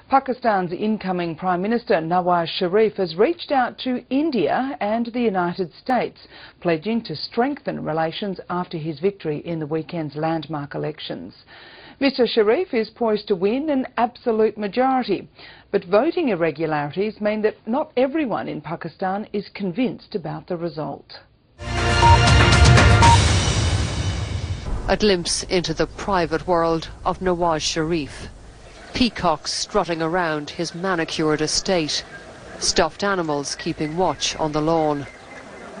Pakistan's incoming Prime Minister Nawaz Sharif has reached out to India and the United States, pledging to strengthen relations after his victory in the weekend's landmark elections. Mr Sharif is poised to win an absolute majority, but voting irregularities mean that not everyone in Pakistan is convinced about the result. A glimpse into the private world of Nawaz Sharif. Peacocks strutting around his manicured estate, stuffed animals keeping watch on the lawn,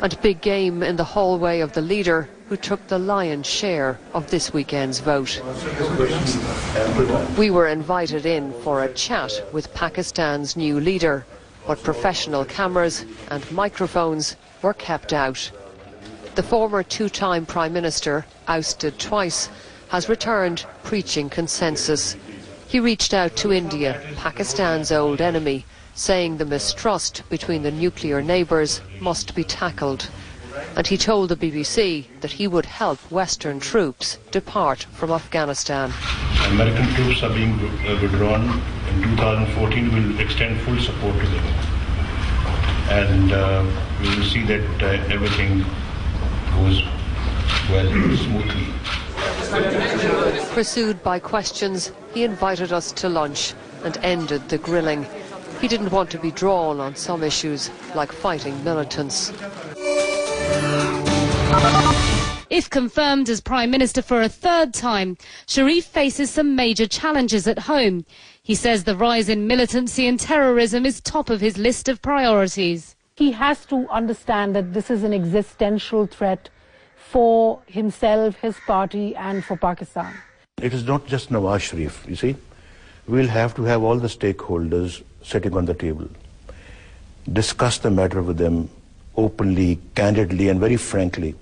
and big game in the hallway of the leader who took the lion's share of this weekend's vote. We were invited in for a chat with Pakistan's new leader, but professional cameras and microphones were kept out. The former two-time Prime Minister, ousted twice, has returned preaching consensus. He reached out to India, Pakistan's old enemy, saying the mistrust between the nuclear neighbours must be tackled. And he told the BBC that he would help Western troops depart from Afghanistan. American troops are being withdrawn in 2014. We will extend full support to them. And we will see that everything goes well, smoothly. Pursued by questions, he invited us to lunch and ended the grilling. He didn't want to be drawn on some issues, like fighting militants. If confirmed as Prime Minister for a third time, Sharif faces some major challenges at home. He says the rise in militancy and terrorism is top of his list of priorities. He has to understand that this is an existential threat for himself, his party, and for Pakistan. It is not just Nawaz Sharif, you see. We'll have to have all the stakeholders sitting on the table, discuss the matter with them openly, candidly, and very frankly,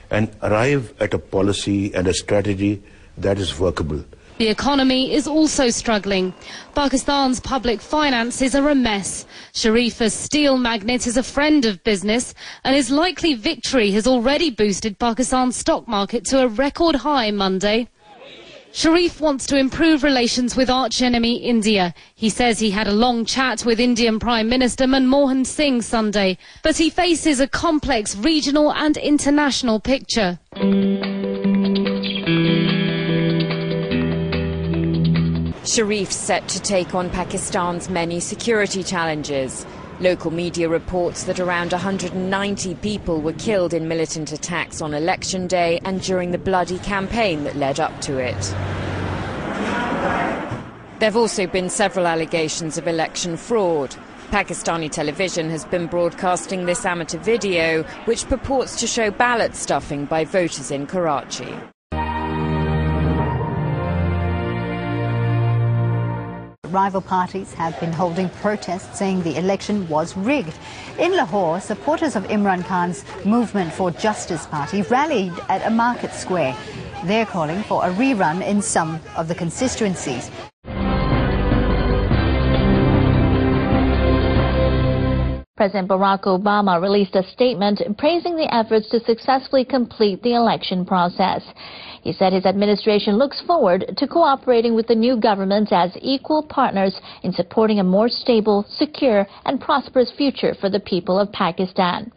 and arrive at a policy and a strategy that is workable. The economy is also struggling. Pakistan's public finances are a mess. Sharif, as steel magnate, is a friend of business, and his likely victory has already boosted Pakistan's stock market to a record high Monday. Sharif wants to improve relations with arch-enemy India. He says he had a long chat with Indian Prime Minister Manmohan Singh Sunday, but he faces a complex regional and international picture. Sharif set to take on Pakistan's many security challenges. Local media reports that around 190 people were killed in militant attacks on election day and during the bloody campaign that led up to it. There have also been several allegations of election fraud. Pakistani television has been broadcasting this amateur video, which purports to show ballot stuffing by voters in Karachi. Rival parties have been holding protests saying the election was rigged. In Lahore, supporters of Imran Khan's Movement for Justice party rallied at a market square. They're calling for a rerun in some of the constituencies. President Barack Obama released a statement praising the efforts to successfully complete the election process. He said his administration looks forward to cooperating with the new government as equal partners in supporting a more stable, secure and prosperous future for the people of Pakistan.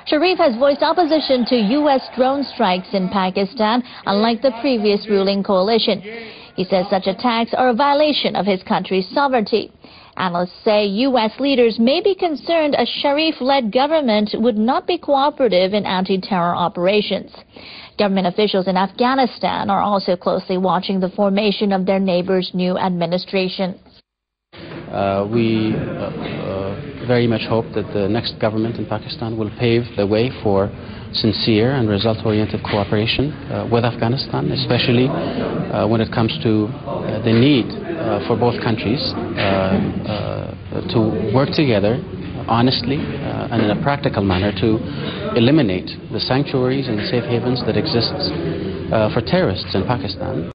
Sharif has voiced opposition to U.S. drone strikes in Pakistan, unlike the previous ruling coalition. He says such attacks are a violation of his country's sovereignty. Analysts say U.S. leaders may be concerned a Sharif-led government would not be cooperative in anti-terror operations. Government officials in Afghanistan are also closely watching the formation of their neighbor's new administration. We very much hope that the next government in Pakistan will pave the way for sincere and result-oriented cooperation with Afghanistan, especially when it comes to the need for both countries to work together honestly and in a practical manner to eliminate the sanctuaries and the safe havens that exist for terrorists in Pakistan.